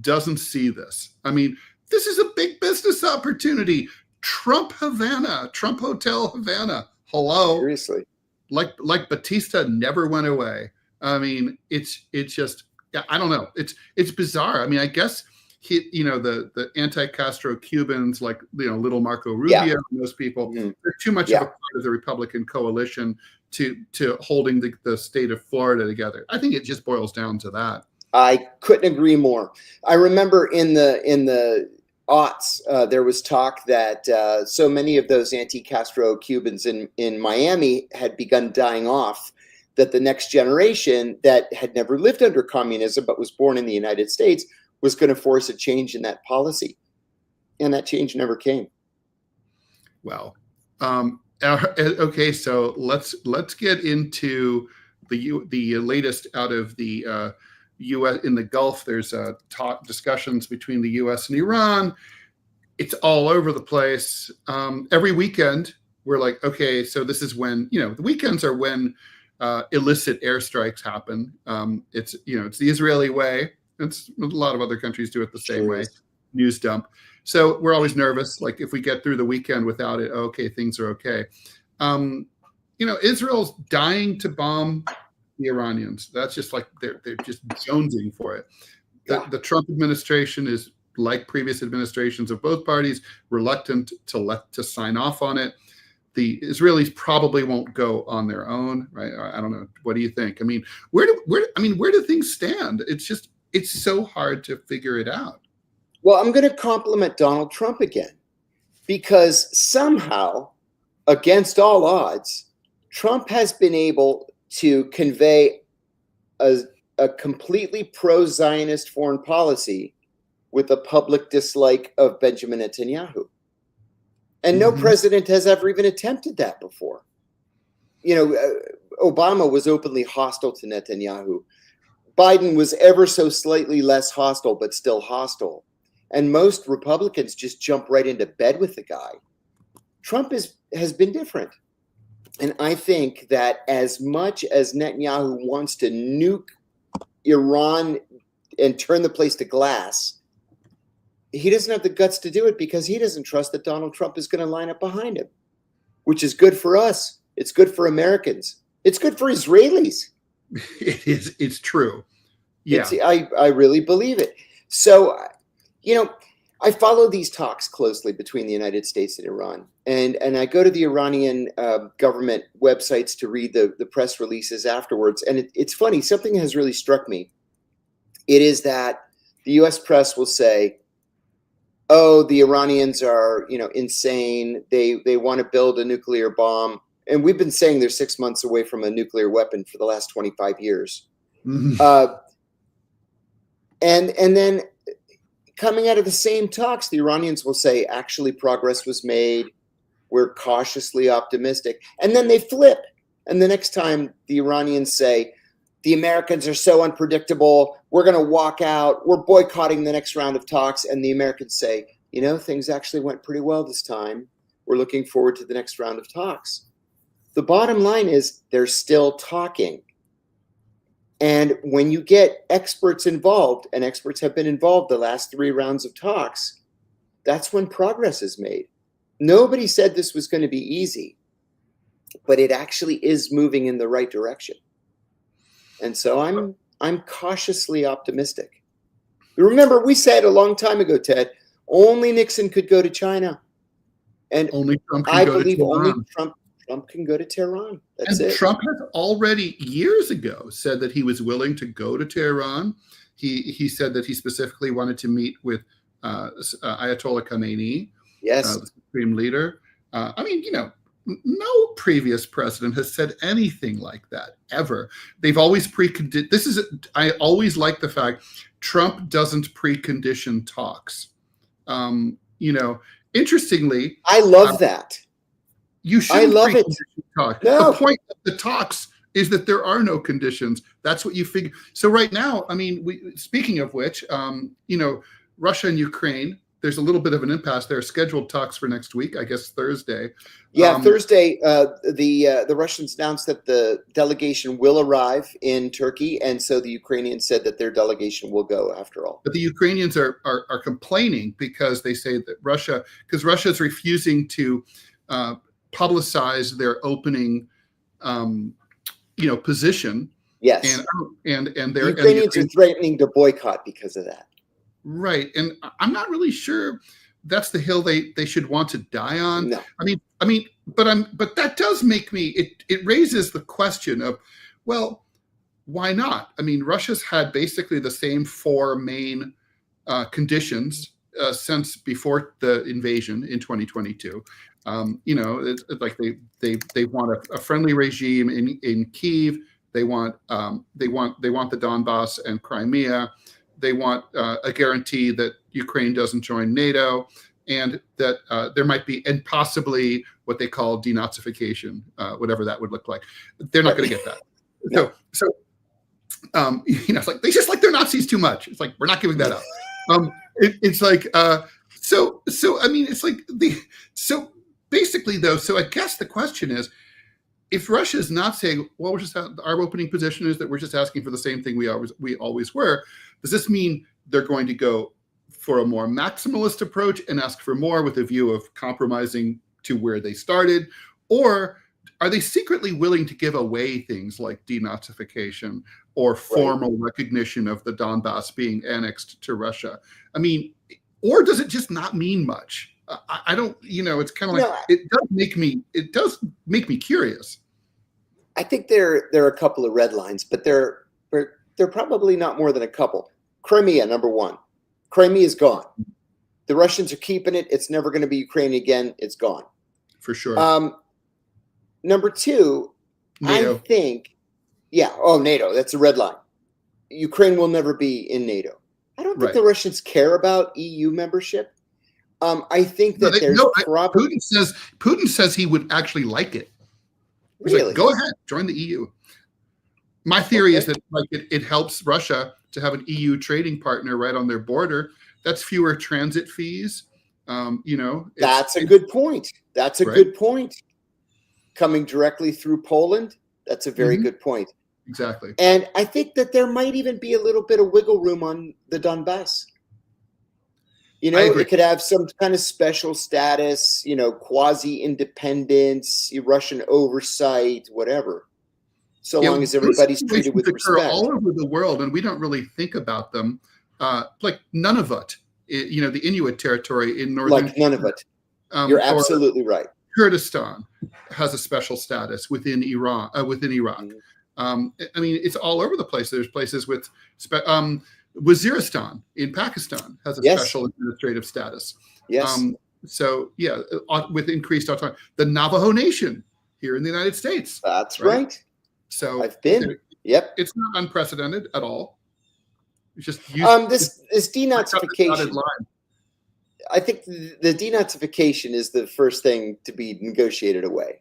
doesn't see this. I mean, this is a big business opportunity. Trump Havana, Trump Hotel Havana. Hello. Seriously. Like Batista never went away. I mean, it's just, I don't know. It's bizarre. I mean, I guess the anti-Castro Cubans, like, little Marco Rubio and those people, they're too much of a part of the Republican coalition to holding the state of Florida together. I think it just boils down to that. I couldn't agree more. I remember in the aughts, there was talk that so many of those anti-Castro Cubans in Miami had begun dying off, that the next generation that had never lived under communism but was born in the United States was going to force a change in that policy. And that change never came. Well, okay, so let's get into the latest out of the U.S. in the Gulf. There's discussions between the U.S. and Iran. It's all over the place. Every weekend, we're like, okay, so this is when, the weekends are when illicit airstrikes happen. It's the Israeli way. It's a lot of other countries do it the same way. News dump. So we're always nervous. Like, if we get through the weekend without it, okay, things are okay. Israel's dying to bomb the Iranians. That's just like they're just jonesing for it. The Trump administration is, like previous administrations of both parties, reluctant to sign off on it. The Israelis probably won't go on their own, right? I don't know. What do you think? I mean, where do things stand? It's so hard to figure it out. Well, I'm going to compliment Donald Trump again, because somehow, against all odds, Trump has been able to convey a completely pro-Zionist foreign policy with a public dislike of Benjamin Netanyahu. And no president has ever even attempted that before. Obama was openly hostile to Netanyahu. Biden was ever so slightly less hostile, but still hostile. And most Republicans just jump right into bed with the guy. Trump has been different. And I think that as much as Netanyahu wants to nuke Iran and turn the place to glass, he doesn't have the guts to do it because he doesn't trust that Donald Trump is going to line up behind him, which is good for us. It's good for Americans. It's good for Israelis. It is. It's true. Yeah. I really believe it. So, I follow these talks closely between the United States and Iran, and I go to the Iranian government websites to read the press releases afterwards. And it's funny, something has really struck me. It is that the U.S. press will say, "Oh, the Iranians are, insane. They want to build a nuclear bomb," and we've been saying they're 6 months away from a nuclear weapon for the last 25 years. Mm-hmm. And then coming out of the same talks, the Iranians will say, actually, progress was made. We're cautiously optimistic. And then they flip. And the next time the Iranians say, the Americans are so unpredictable, we're going to walk out, we're boycotting the next round of talks. And the Americans say, things actually went pretty well this time. We're looking forward to the next round of talks. The bottom line is they're still talking. And when you get experts involved, and experts have been involved the last 3 rounds of talks, that's when progress is made. Nobody said this was going to be easy, but it actually is moving in the right direction. And so I'm cautiously optimistic. Remember, we said a long time ago, Ted, only Nixon could go to China. And only Trump can I go believe to Tehran. only Trump can go to Tehran. That's and it. Trump has already years ago said that he was willing to go to Tehran. He said that he specifically wanted to meet with Ayatollah Khamenei, yes, the supreme leader. No previous president has said anything like that ever. They've always preconditioned. I always like the fact Trump doesn't precondition talks. Interestingly, I love that. You shouldn't I love it. Talk. No. The point of the talks is that there are no conditions. That's what you figure. So right now, speaking of which, Russia and Ukraine, there's a little bit of an impasse. There are scheduled talks for next week, I guess Thursday. Yeah, Thursday, the Russians announced that the delegation will arrive in Turkey, and so the Ukrainians said that their delegation will go after all. But the Ukrainians are complaining because they say that Russia is refusing to publicize their opening, position. Yes, and the Ukrainians are threatening to boycott because of that. Right, and I'm not really sure that's the hill they should want to die on. No. But that does make me. It raises the question of, well, why not? Russia's had basically the same 4 main conditions since before the invasion in 2022. It's like they want a friendly regime in Kyiv. They want the Donbass and Crimea. They want a guarantee that Ukraine doesn't join NATO, and that there might be, and possibly what they call denazification, whatever that would look like. They're not going to get that. No. So it's like they just like their Nazis too much. It's like we're not giving that up. It's like so basically though. So I guess the question is, if Russia is not saying, well, our opening position is that we're just asking for the same thing we always were, does this mean they're going to go for a more maximalist approach and ask for more with a view of compromising to where they started? Or are they secretly willing to give away things like denazification or formal recognition of the Donbass being annexed to Russia? Or does it just not mean much? I don't, it's kind of like, it does make me curious. I think there are a couple of red lines, but they're probably not more than a couple. Crimea, number 1. Crimea is gone. The Russians are keeping it. It's never going to be Ukraine again. It's gone. For sure. Number 2, NATO. I think, NATO, that's a red line. Ukraine will never be in NATO. I don't think the Russians care about EU membership. I think that Putin says he would actually like it. He's really? Like, go ahead, join the EU. My theory is that it helps Russia to have an EU trading partner right on their border. That's fewer transit fees. That's a good point. That's a good point. Coming directly through Poland, that's a very good point. Exactly. And I think that there might even be a little bit of wiggle room on the Donbass. It could have some kind of special status, quasi-independence, Russian oversight, whatever. So long as everybody's treated with respect. All over the world, and we don't really think about them. Like Nunavut, the Inuit territory in northern. Like none of it. You're absolutely right. Kurdistan has a special status within Iran, within Iraq. I mean, it's all over the place. There's places with Waziristan in Pakistan has a special administrative status. Yes. So yeah, with increased autonomy. The Navajo Nation here in the United States. That's right. So I've been. Yep. It's not unprecedented at all. It's just this denazification. I think the denazification is the first thing to be negotiated away.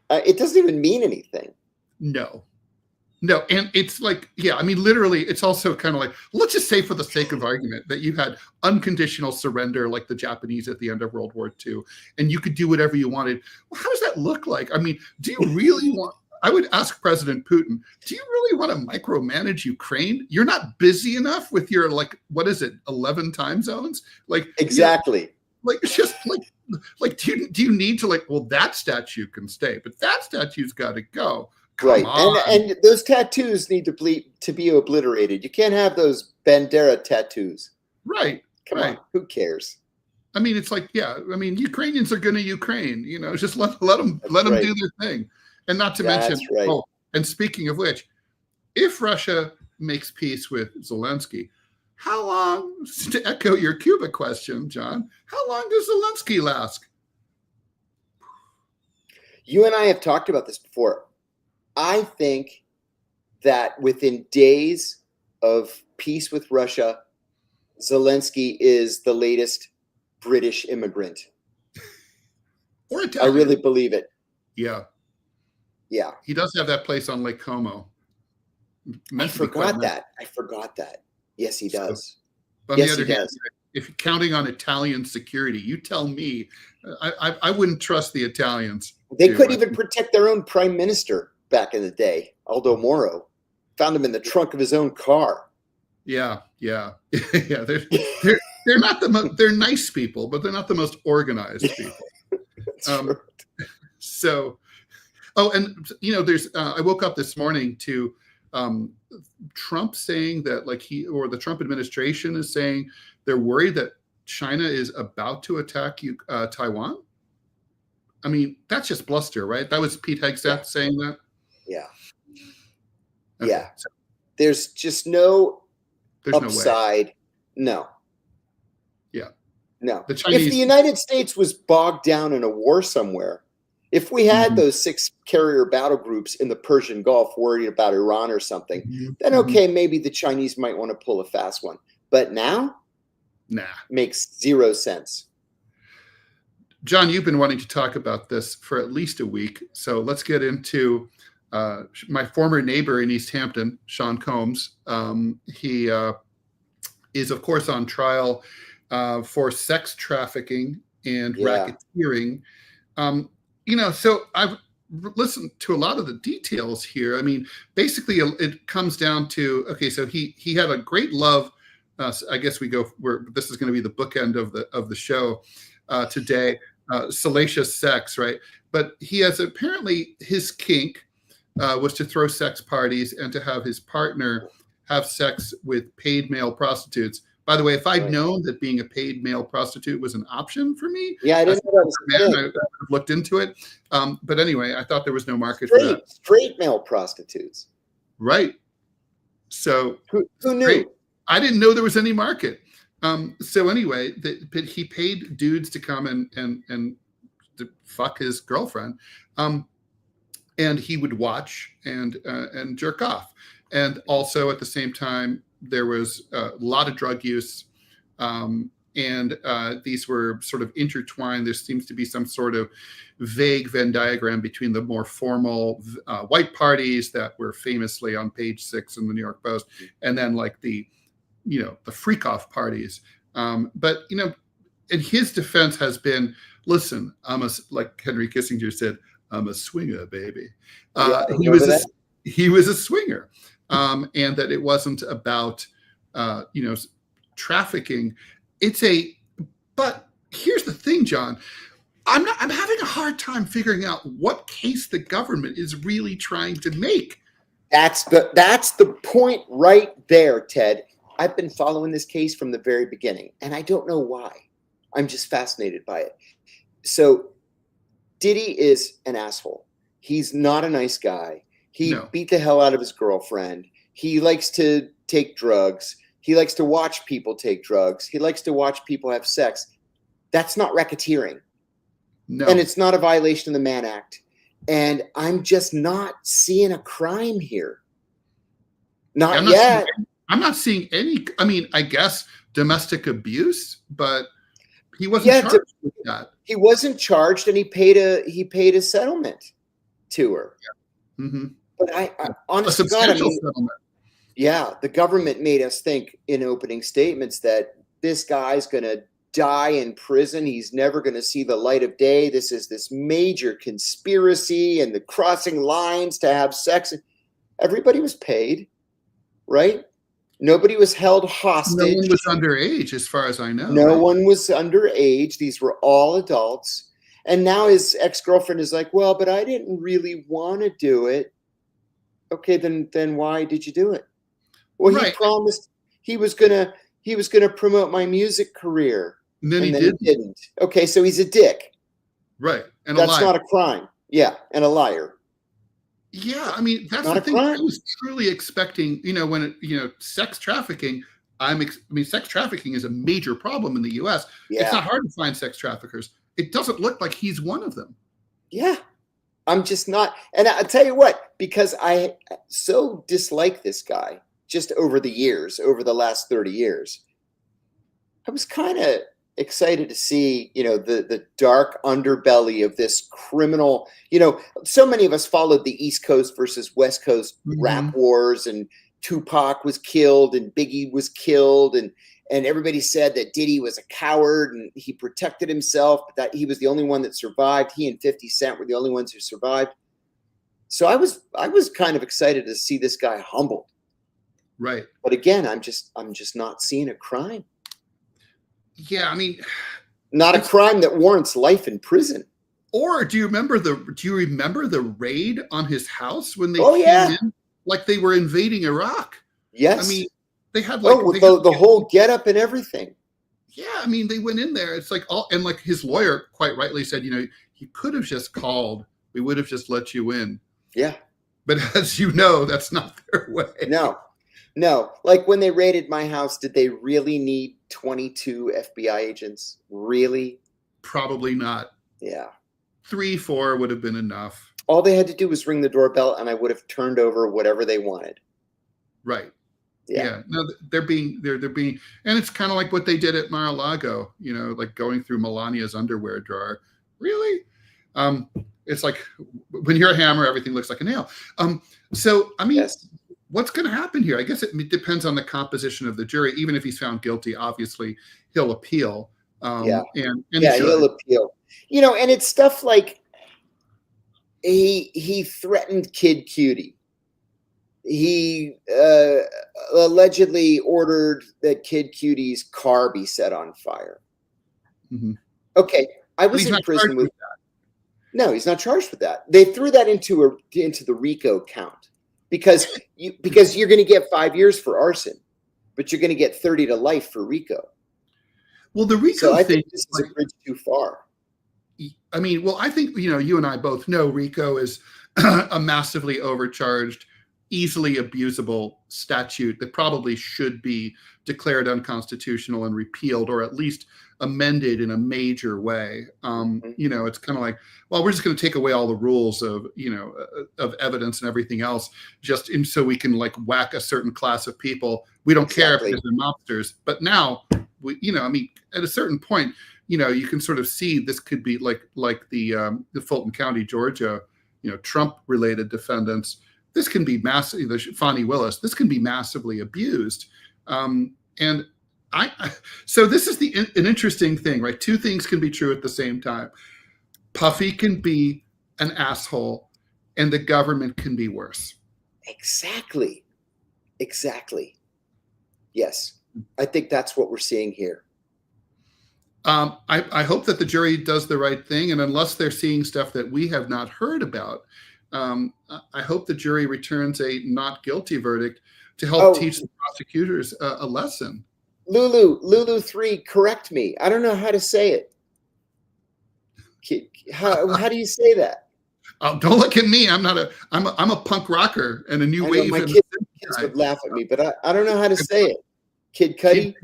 It doesn't even mean anything. No, and it's like, yeah, I mean, literally, it's also kind of like, let's just say for the sake of argument that you had unconditional surrender like the Japanese at the end of World War II, and you could do whatever you wanted. Well, how does that look like? I mean, do you really want, I would ask President Putin, do you really want to micromanage Ukraine? You're not busy enough with your, like, what is it, 11 time zones? Like, exactly. Like, it's just like, do you need to, like, well, that statue can stay, but that statue's got to go. Right, and those tattoos need to be obliterated. You can't have those Bandera tattoos. Right. Come on, who cares? I mean, it's like, yeah. I mean, Ukrainians are going to Ukraine. Just let them do their thing, and not to mention. Right. Oh, and speaking of which, if Russia makes peace with Zelensky, how long? To echo your Cuba question, John, how long does Zelensky last? You and I have talked about this before. I think that within days of peace with Russia, Zelensky is the latest British immigrant. Or Italian. I really believe it. Yeah. Yeah. He does have that place on Lake Como. I forgot that. Yes, he does. On the other hand, if you're counting on Italian security, you tell me, I wouldn't trust the Italians. They couldn't even protect their own prime minister. Back in the day, Aldo Moro found him in the trunk of his own car. Yeah. They're not they're nice people, but they're not the most organized people. So, and there's I woke up this morning to Trump saying that the Trump administration is saying they're worried that China is about to attack Taiwan. I mean, that's just bluster, right? That was Pete Hegseth saying that. Yeah. Okay. Yeah. There's just no upside. No. Yeah. No. If the United States was bogged down in a war somewhere, if we had those 6 carrier battle groups in the Persian Gulf worried about Iran or something, then okay, maybe the Chinese might want to pull a fast one. But now? Nah. Makes 0 sense. John, you've been wanting to talk about this for at least a week. So let's get into my former neighbor in East Hampton, Sean Combs. He is, of course, on trial for sex trafficking and racketeering. So I've listened to a lot of the details here. I mean, basically, it comes down to, okay, so he had a great love. I guess this is going to be the bookend of the show today. Salacious sex, right? But he has apparently his kink was to throw sex parties and to have his partner have sex with paid male prostitutes. By the way, if I'd known that being a paid male prostitute was an option for me, I didn't know that was I would have looked into it. But anyway, I thought there was no market for that. Straight male prostitutes. Right. So who knew? Great. I didn't know there was any market. So anyway, but he paid dudes to come and to fuck his girlfriend, and he would watch and jerk off, and also at the same time there was a lot of drug use, and these were sort of intertwined. There seems to be some sort of vague Venn diagram between the more formal white parties that were famously on page 6 in the New York Post, and then like the freak off parties. But and his defense has been, listen, like Henry Kissinger said, I'm a swinger, baby. He was a swinger. And that it wasn't about, trafficking. But here's the thing, John, I'm having a hard time figuring out what case the government is really trying to make. That's the point right there, Ted. I've been following this case from the very beginning, and I don't know why. I'm just fascinated by it. So Diddy is an asshole. He's not a nice guy. He beat the hell out of his girlfriend. He likes to take drugs. He likes to watch people take drugs. He likes to watch people have sex. That's not racketeering. No. And it's not a violation of the Mann Act. And I'm just not seeing a crime here. Not yet. I'm not seeing any. I mean, I guess domestic abuse, but he wasn't charged with that. He wasn't charged, and he paid a settlement to her. Yeah. Mm-hmm. But I honestly, a substantial settlement. Yeah, the government made us think in opening statements that this guy's going to die in prison. He's never going to see the light of day. This is this major conspiracy and the crossing lines to have sex. Everybody was paid, right? Nobody was held hostage. No one was underage, as far as I know. No one was underage. These were all adults. And now his ex-girlfriend is like, well, but I didn't really want to do it. Okay, then why did you do it? Well, he promised he was gonna promote my music career. And then he didn't. Okay, so he's a dick. Right. And that's not a crime. Yeah, and a liar. Yeah, I mean, that's not the thing. Crime. I was truly expecting, when sex trafficking, sex trafficking is a major problem in the US. Yeah. It's not hard to find sex traffickers. It doesn't look like he's one of them. Yeah. I'm just not. And I'll tell you what, because I so dislike this guy just over the last 30 years, I was kind of excited to see, the dark underbelly of this criminal, so many of us followed the East Coast versus West Coast rap wars, and Tupac was killed and Biggie was killed. And everybody said that Diddy was a coward and he protected himself, but that he was the only one that survived. He and 50 Cent were the only ones who survived. So I was kind of excited to see this guy humbled. Right. But again, I'm just not seeing a crime. Yeah, I mean, not a crime that warrants life in prison. Or do you remember the raid on his house when they came in like they were invading Iraq? Yes. I mean, they had the whole getup and everything. Yeah, I mean, they went in there. It's like and like his lawyer quite rightly said, he could have just called. We would have just let you in. Yeah. But as you know, that's not their way. No. Like when they raided my house, did they really need 22 FBI agents? Really? Probably not. Yeah. 3, 4 would have been enough. All they had to do was ring the doorbell and I would have turned over whatever they wanted. Right. Yeah. No, they're being, and it's kind of like what they did at Mar-a-Lago, like going through Melania's underwear drawer. Really? It's like when you're a hammer, everything looks like a nail. So, I mean, yes. What's going to happen here? I guess it depends on the composition of the jury. Even if he's found guilty, obviously he'll appeal. And he'll appeal. And it's stuff like he threatened Kid Cutie. He allegedly ordered that Kid Cutie's car be set on fire. Mm-hmm. Okay, I was in prison with that. No, he's not charged with that. They threw that into the RICO count because you're going to get 5 years for arson, but you're going to get 30 to life for RICO. Well, the RICO so I think this is a bridge too far. I mean, well, I think you and I both know RICO is a massively overcharged, easily abusable statute that probably should be declared unconstitutional and repealed, or at least amended in a major way. It's kind of like, well, we're just going to take away all the rules of evidence and everything else, so we can like whack a certain class of people. We don't care if they're mobsters. But now, at a certain point, you can sort of see this could be like the Fulton County, Georgia, Trump-related defendants. This can be massive. Fonnie Willis. This can be massively abused, so this is an interesting thing, right? Two things can be true at the same time. Puffy can be an asshole, and the government can be worse. Exactly. Yes, I think that's what we're seeing here. I hope that the jury does the right thing, and unless they're seeing stuff that we have not heard about, I hope the jury returns a not guilty verdict to help teach the prosecutors a lesson. Lulu 3, correct me. I don't know how to say it. How do you say that? Oh, don't look at me. I'm a punk rocker and a new wave. My kids would laugh at me, but I don't know how to say it. Kid Cudi?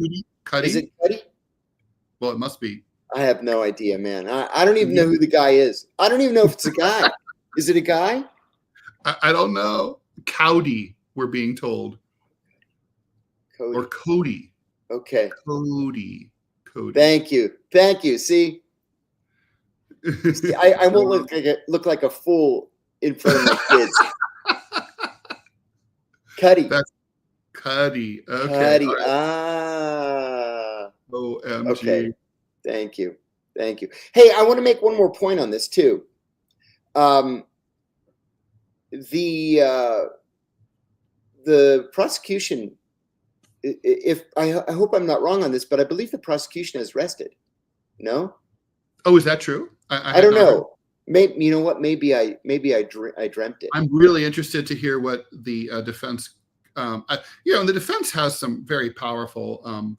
Cudi? Is it Cudi? Well, it must be. I have no idea, man. I don't even know who the guy is. I don't even know if it's a guy. Is it a guy? I don't know. Cody, we're being told. Cody. Or Cody. Okay. Cody. Thank you. See, I won't look like a fool in front of my kids. Cudi. That's Cudi. Okay. Cudi. Right. OMG. Okay. Thank you. Hey, I want to make one more point on this too. The prosecution, if I hope I'm not wrong on this, but I believe the prosecution has rested. No? Oh, is that true? I don't know. Maybe, you know what? Maybe I dreamt it. I'm really interested to hear what the defense. The defense has some very powerful,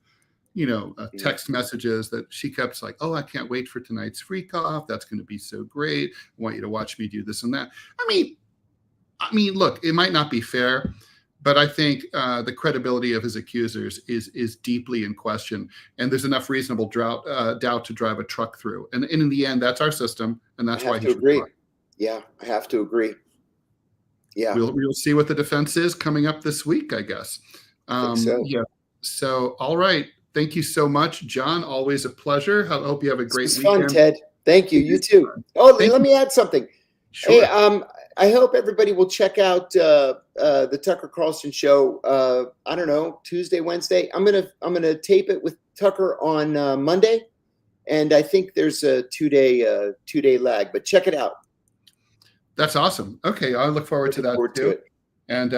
text messages that she kept like, "Oh, I can't wait for tonight's freak off. That's going to be so great. I want you to watch me do this and that." I mean, look, it might not be fair, but I think the credibility of his accusers is deeply in question, and there's enough reasonable doubt to drive a truck through. And in the end, that's our system, and that's why he should agree. try. Yeah, I have to agree. Yeah, we'll see what the defense is coming up this week, I guess. So. Yeah. So, all right. Thank you so much, John. Always a pleasure. I hope you have a great weekend. Fun, Ted. Thank you. You too. Oh, let me add something. Sure. Hey, I hope everybody will check out the Tucker Carlson show. I don't know, Tuesday, Wednesday. I'm gonna tape it with Tucker on Monday, and I think there's a 2-day lag. But check it out. That's awesome. Okay, I look forward to that too. And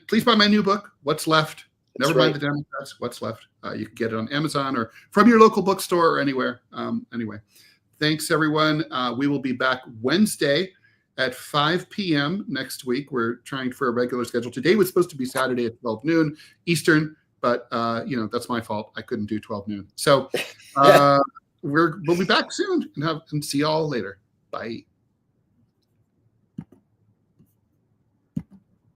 please buy my new book, What's Left. Never mind the Democrats. What's Left? You can get it on Amazon or from your local bookstore or anywhere. Anyway, thanks everyone. We will be back Wednesday at 5 p.m. next week. We're trying for a regular schedule. Today was supposed to be Saturday at 12 noon Eastern, but that's my fault. I couldn't do 12 noon. So we'll be back soon and see y'all later. Bye.